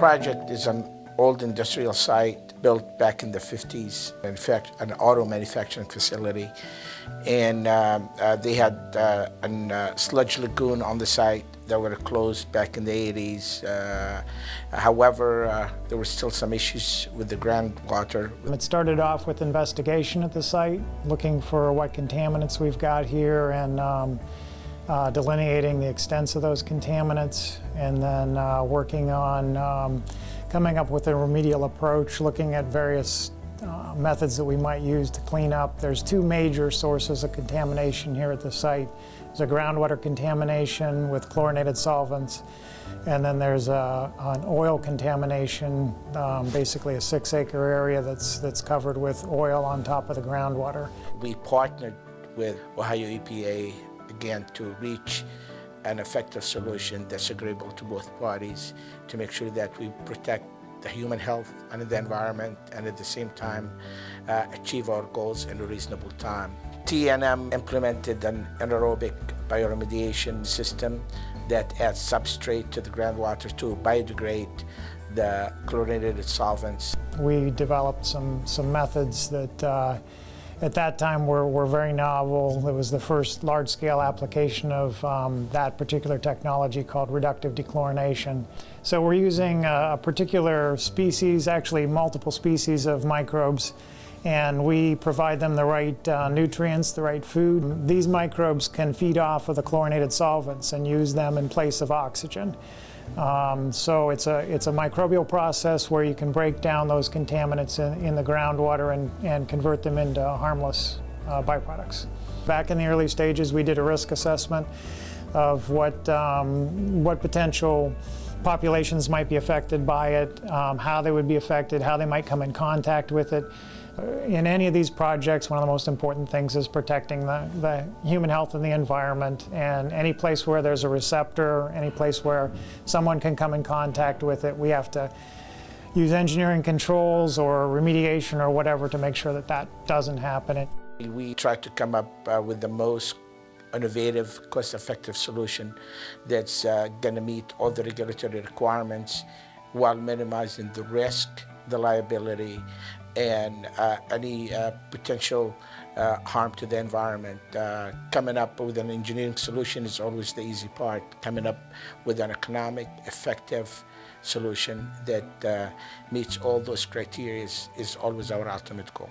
project is an old industrial site built back in the 50s, in fact, an auto manufacturing facility. And they had a sludge lagoon on the site that were closed back in the 80s. However, there were still some issues with the groundwater. It started off with investigation at the site, looking for what contaminants we've got here and delineating the extents of those contaminants, and then working on coming up with a remedial approach, looking at various methods that we might use to clean up. There's two major sources of contamination here at the site. There's a groundwater contamination with chlorinated solvents, and then there's an oil contamination, basically a 6-acre area that's covered with oil on top of the groundwater. We partnered with Ohio EPA again to reach an effective solution that's agreeable to both parties, to make sure that we protect the human health and the environment, and at the same time achieve our goals in a reasonable time. T&M implemented an anaerobic bioremediation system that adds substrate to the groundwater to biodegrade the chlorinated solvents. We developed some methods that at that time were very novel. It was the first large-scale application of that particular technology called reductive dechlorination. So we're using a particular species, actually multiple species of microbes, and we provide them the right nutrients, the right food. These microbes can feed off of the chlorinated solvents and use them in place of oxygen. So it's a microbial process where you can break down those contaminants in the groundwater and convert them into harmless byproducts. Back in the early stages, we did a risk assessment of what potential populations might be affected by it, how they would be affected, how they might come in contact with it. In any of these projects, one of the most important things is protecting the human health and the environment, and any place where there's a receptor, any place where someone can come in contact with it, we have to use engineering controls or remediation or whatever to make sure that that doesn't happen. We try to come up with the most innovative, cost-effective solution that's going to meet all the regulatory requirements while minimizing the risk, the liability, and any potential harm to the environment. Coming up with an engineering solution is always the easy part. Coming up with an economic, effective solution that meets all those criteria is always our ultimate goal.